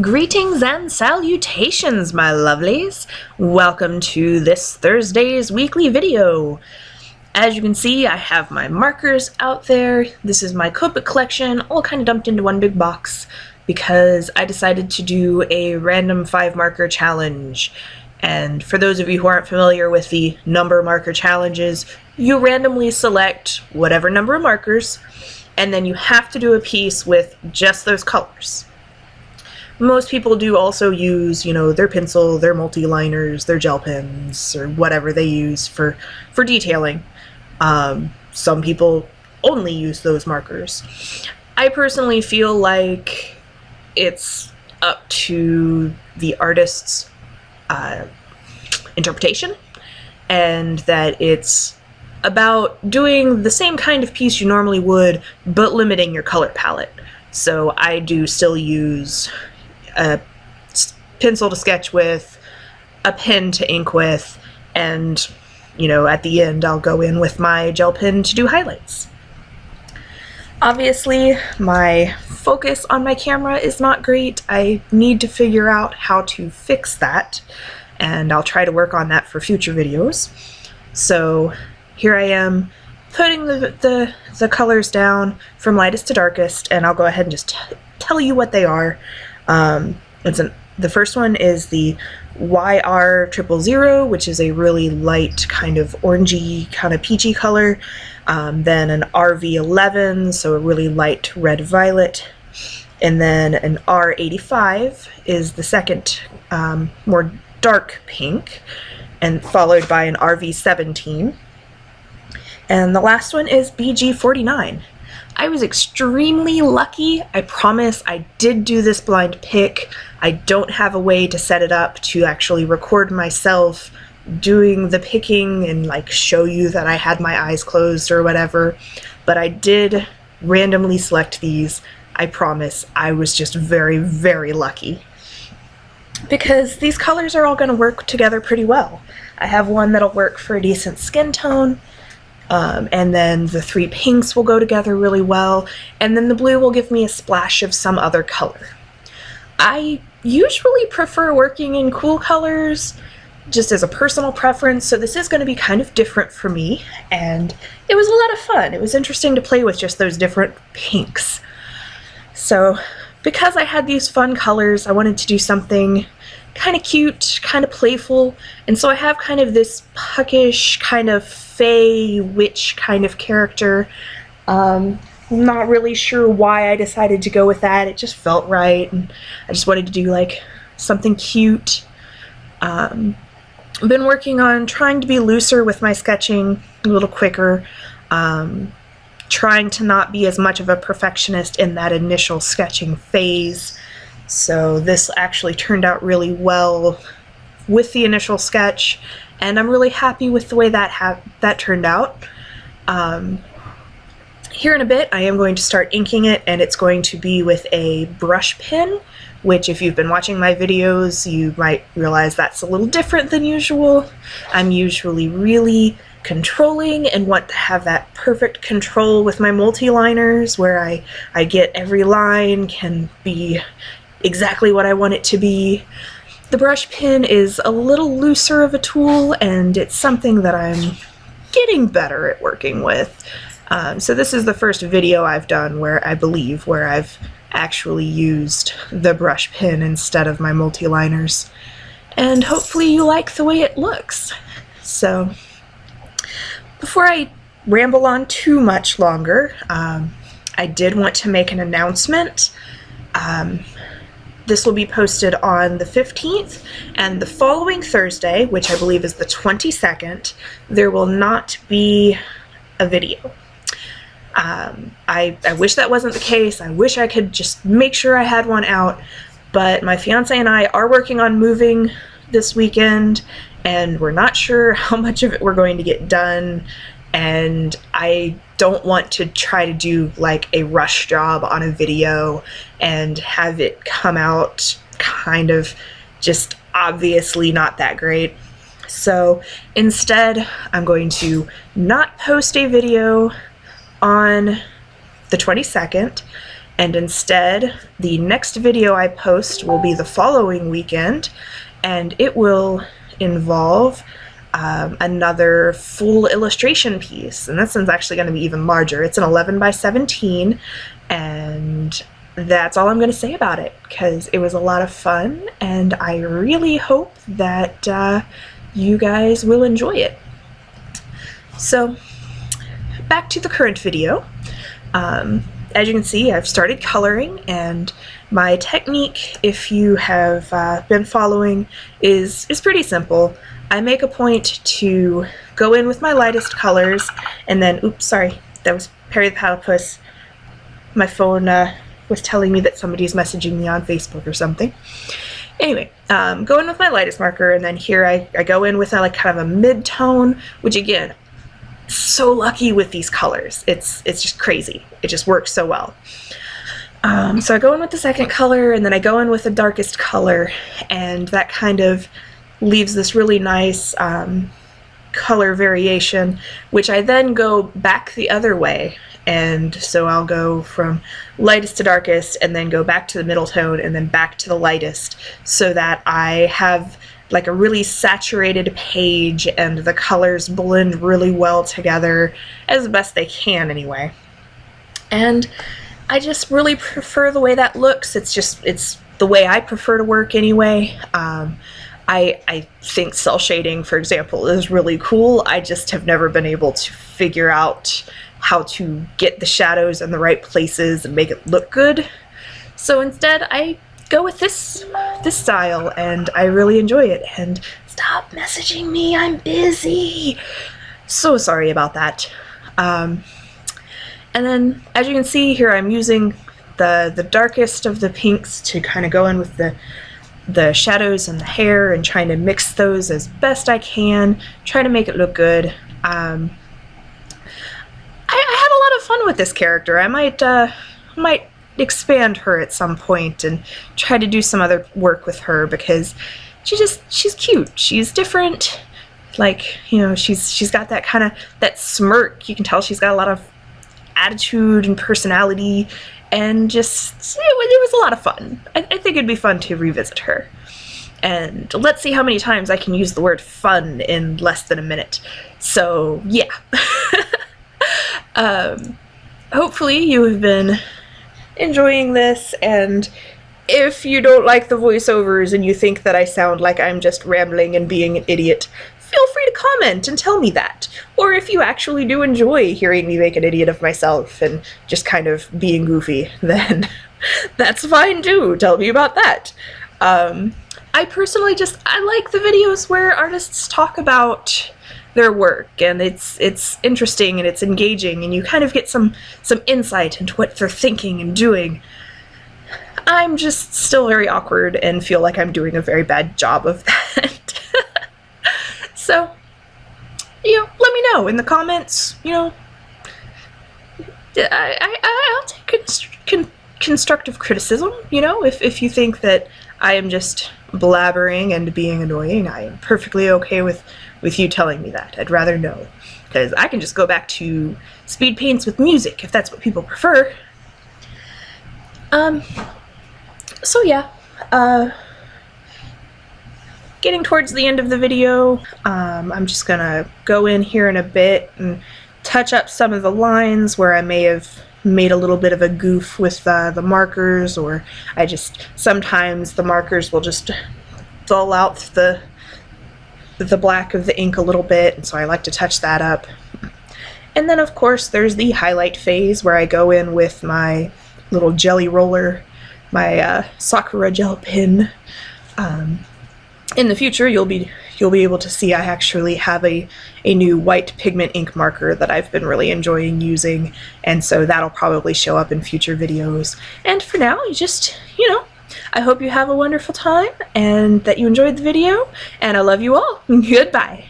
Greetings and salutations, my lovelies! Welcome to this Thursday's weekly video. As you can see, I have my markers out there. This is my Copic collection, all kind of dumped into one big box because I decided to do a random 5 marker challenge. And for those of you who aren't familiar with the number marker challenges, you randomly select whatever number of markers, and then you have to do a piece with just those colors. Most people do also use, their pencil, their multi-liners, their gel pens, or whatever they use for detailing. Some people only use those markers. I personally feel like it's up to the artist's interpretation, and that it's about doing the same kind of piece you normally would, but limiting your color palette. So I do still use a pencil to sketch with, a pen to ink with, and at the end I'll go in with my gel pen to do highlights. Obviously my focus on my camera is not great. I need to figure out how to fix that, and I'll try to work on that for future videos. So here I am putting the colors down from lightest to darkest, and I'll go ahead and just tell you what they are. The first one is the YR000, which is a really light kind of orangey, kind of peachy color. Then an RV11, so a really light red-violet. And then an R85 is the second, more dark pink, and followed by an RV17. And the last one is BG49. I was extremely lucky. I promise I did do this blind pick. I don't have a way to set it up to actually record myself doing the picking and show you that I had my eyes closed or whatever, but I did randomly select these. I promise I was just very, very lucky, because these colors are all going to work together pretty well. I have one that'll work for a decent skin tone. And then the 3 pinks will go together really well, and then the blue will give me a splash of some other color. I usually prefer working in cool colors, just as a personal preference, so this is going to be kind of different for me, and it was a lot of fun. It was interesting to play with just those different pinks. So because I had these fun colors, I wanted to do something kind of cute, kind of playful, and so I have kind of this puckish, kind of Fey Witch kind of character. Not really sure why I decided to go with that. It just felt right, and I just wanted to do something cute. I've been working on trying to be looser with my sketching, a little quicker, trying to not be as much of a perfectionist in that initial sketching phase. So this actually turned out really well with the initial sketch, and I'm really happy with the way that turned out. Here in a bit I am going to start inking it, and it's going to be with a brush pen, which if you've been watching my videos you might realize that's a little different than usual. I'm usually really controlling and want to have that perfect control with my multi-liners, where I get every line can be exactly what I want it to be. The brush pen is a little looser of a tool, and it's something that I'm getting better at working with. So this is the first video I've done where I've actually used the brush pen instead of my multi-liners, and hopefully you like the way it looks. So before I ramble on too much longer, I did want to make an announcement. This will be posted on the 15th, and the following Thursday, which I believe is the 22nd, there will not be a video. I wish that wasn't the case. I wish I could just make sure I had one out, but my fiance and I are working on moving this weekend, and we're not sure how much of it we're going to get done, and I don't want to try to do a rush job on a video and have it come out kind of just obviously not that great. So instead I'm going to not post a video on the 22nd, and instead the next video I post will be the following weekend, and it will involve another full illustration piece, and this one's actually going to be even larger. It's an 11 by 17, and that's all I'm going to say about it, because it was a lot of fun, and I really hope that you guys will enjoy it. So, back to the current video. As you can see, I've started coloring, and my technique, if you have been following, is pretty simple. I make a point to go in with my lightest colors, and then, oops, sorry, that was Perry the Platypus. My phone was telling me that somebody's messaging me on Facebook or something. Anyway, go in with my lightest marker, and then here I go in with like kind of a mid-tone, which again, so lucky with these colors. It's just crazy. It just works so well. So I go in with the second color, and then I go in with the darkest color, and that kind of leaves this really nice color variation, which I then go back the other way. And so I'll go from lightest to darkest, and then go back to the middle tone, and then back to the lightest, so that I have like a really saturated page and the colors blend really well together, as best they can anyway. And I just really prefer the way that looks. It's the way I prefer to work anyway. I think cell shading, for example, is really cool. I just have never been able to figure out how to get the shadows in the right places and make it look good. So instead, I go with this style, and I really enjoy it. And stop messaging me, I'm busy. So sorry about that. And then, as you can see here, I'm using the darkest of the pinks to kind of go in with the shadows and the hair, and trying to mix those as best I can, try to make it look good. I had a lot of fun with this character. I might expand her at some point and try to do some other work with her, because she's cute. She's different. Like, you know, she's got that kind of, that smirk. You can tell she's got a lot of attitude and personality, and just, it was a lot of fun. I think it'd be fun to revisit her. And let's see how many times I can use the word fun in less than a minute. So, yeah. Hopefully you have been enjoying this, and if you don't like the voiceovers and you think that I sound like I'm just rambling and being an idiot, feel free to comment and tell me that. Or if you actually do enjoy hearing me make an idiot of myself and just kind of being goofy, then that's fine too. Tell me about that. I personally I like the videos where artists talk about their work, and it's interesting and it's engaging, and you kind of get some insight into what they're thinking and doing. I'm just still very awkward and feel like I'm doing a very bad job of that. So, you know, let me know in the comments. You know, I'll take constructive criticism. You know, if you think that I am just blabbering and being annoying, I am perfectly okay with you telling me that. I'd rather know, because I can just go back to speed paints with music if that's what people prefer. So yeah, getting towards the end of the video, I'm just gonna go in here in a bit and touch up some of the lines where I may have made a little bit of a goof with the markers, or sometimes the markers will just dull out the black of the ink a little bit, and so I like to touch that up. And then of course there's the highlight phase, where I go in with my little jelly roller, my Sakura gel pen. In the future you'll be able to see I actually have a new white pigment ink marker that I've been really enjoying using, and so that'll probably show up in future videos. And for now, you know, I hope you have a wonderful time and that you enjoyed the video, and I love you all. Goodbye.